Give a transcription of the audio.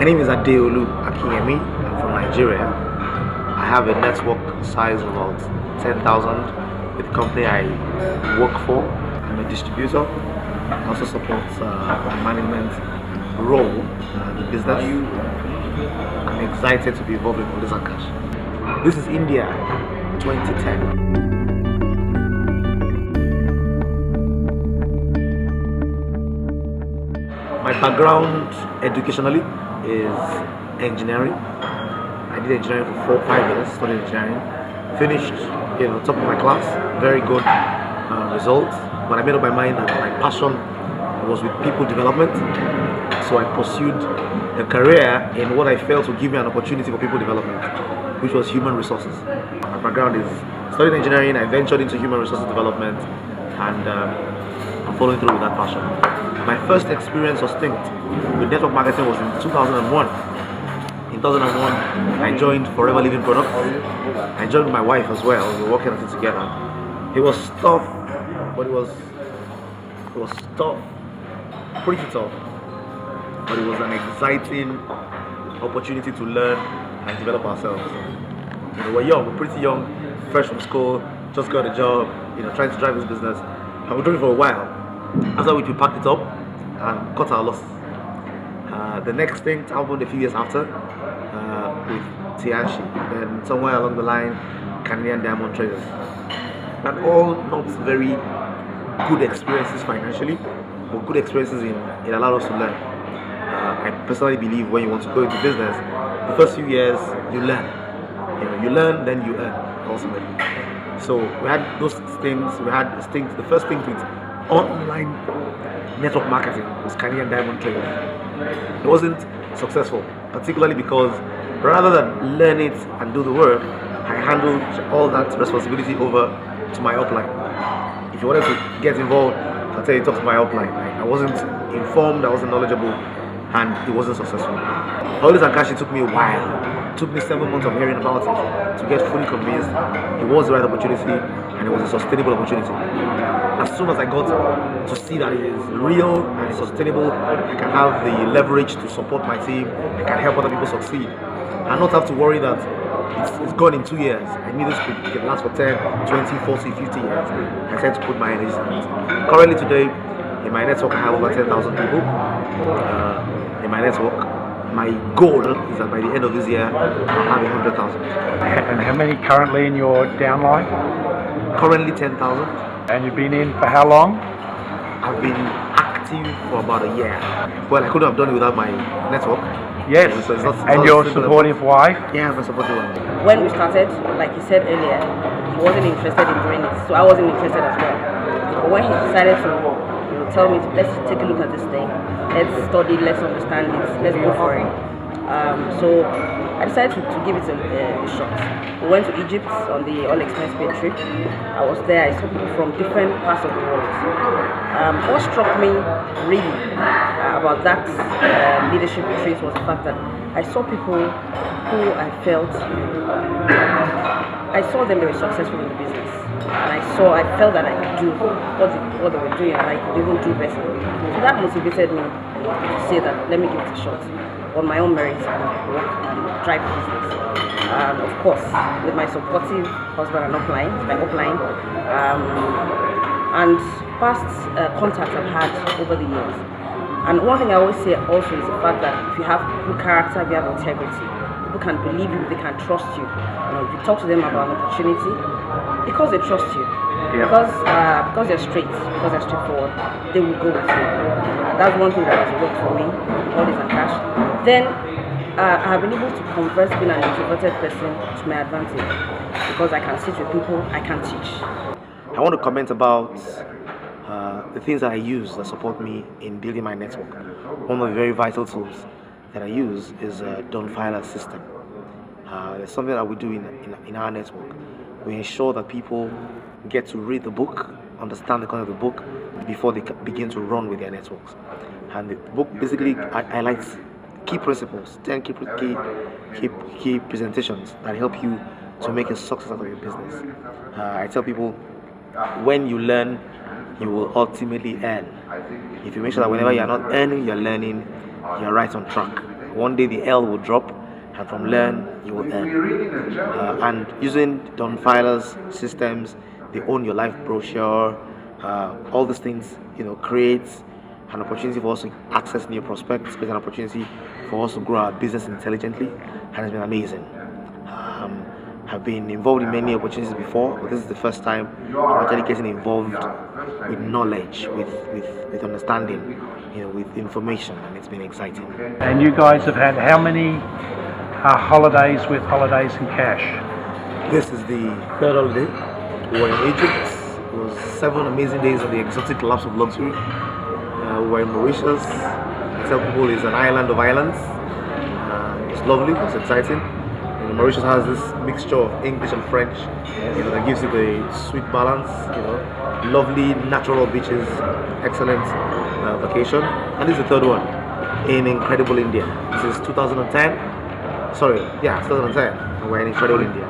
My name is Adeolu Akinyemi. I'm from Nigeria. I have a network size of about 10,000 with the company I work for. I'm a distributor. I also support my management role in the business. I'm excited to be involved in Police and Cash. This is India 2010. My background educationally is engineering. I did engineering for 5 years, studied engineering. Finished, top of my class, very good results. But I made up my mind that my passion was with people development. So I pursued a career in what I felt would give me an opportunity for people development, which was human resources. My background is studied engineering. I ventured into human resources development, and I'm following through with that passion. My first experience or stint with network marketing was in 2001. In 2001, I joined Forever Living Products. I joined my wife as well. We were working on it together. It was tough, but it was tough, pretty tough. But it was an exciting opportunity to learn and develop ourselves. We're young, we're pretty young, fresh from school, just got a job, trying to drive this business. And we're doing it for a while. After which we packed it up and cut our losses. The next thing happened a few years after with Tianchi. Then somewhere along the line, Canadian Diamond Traders. And all not very good experiences financially, but good experiences it allowed us to learn. I personally believe when you want to go into business, the first few years you learn. You learn, then you earn ultimately. So we had those things. We had things. The first thing with online network marketing was Canadian Diamond Traders. It wasn't successful, particularly because rather than learn it and do the work, I handled all that responsibility over to my upline. If you wanted to get involved, I'll tell you, talk to my upline. I wasn't informed, I wasn't knowledgeable, and it wasn't successful. Police and Cash, it took me a while. It took me 7 months of hearing about it to get fully convinced it was the right opportunity and it was a sustainable opportunity. As soon as I got to see that it is real and it's sustainable, I can have the leverage to support my team, I can help other people succeed, and not have to worry that it's gone in 2 years. I knew this could last for 10, 20, 40, 50 years. I tend to put my energy in it. Currently today, in my network, I have over 10,000 people in my network. My goal is that by the end of this year, I'll have 100,000. And how many currently in your downline? Currently 10,000. And you've been in for how long? I've been active for about a year. Well, I couldn't have done it without my network. Yes. So and your supportive wife? Yeah, my supportive wife. When we started, like you said earlier, he wasn't interested in doing it, so I wasn't interested as well. But when he decided to tell me, let's take a look at this thing, let's study, let's understand it, let's go for it. So I decided to give it a shot. We went to Egypt on the all-expense paid trip. I was there. I saw people from different parts of the world. What struck me really about that leadership retreat was the fact that I saw people who I felt, I saw them very successful in the business. And I felt that I could do what they were doing, and I could even do better. So that motivated me to say that let me give it a shot on my own merits and drive the business. Of course, with my supportive husband and my upline, and past contacts I've had over the years. And one thing I always say also is the fact that if you have good character, if you have integrity, people can believe you, they can trust you. If you talk to them about an opportunity, because they trust you, because they're straight, because they're straightforward, they will go with you. That's one thing that has worked for me, Police and Cash. Then I have been able to convert being an introverted person to my advantage, because I can sit with people, I can teach. I want to comment about the things that I use that support me in building my network. One of the very vital tools that I use is a Don't-Filer system. There's something that we do in our network. We ensure that people get to read the book, understand the content of the book before they begin to run with their networks. And the book basically highlights key principles, 10 key presentations that help you to make a success out of your business. I tell people, when you learn, you will ultimately earn. If you make sure that whenever you're not earning, you're learning, you're right on track. One day the L will drop, and from learn you will earn. And using Don Filer's systems, they own your life brochure, all these things, creates an opportunity for us to access new prospects, creates an opportunity for us to grow our business intelligently, and it's been amazing. I've been involved in many opportunities before, but this is the first time I'm actually getting involved with knowledge, with understanding, with information, and it's been exciting. And you guys have had how many holidays with Holidays in Cash? This is the third holiday. We were in Egypt. It was 7 amazing days of the exotic lapse of luxury. We were in Mauritius. I tell people it's an island of islands. It's lovely, it's exciting. Mauritius has this mixture of English and French, that gives it a sweet balance, lovely natural beaches, excellent vacation. And this is the third one in incredible India. This is 2010. Sorry, yeah, 2010. And we're in incredible India.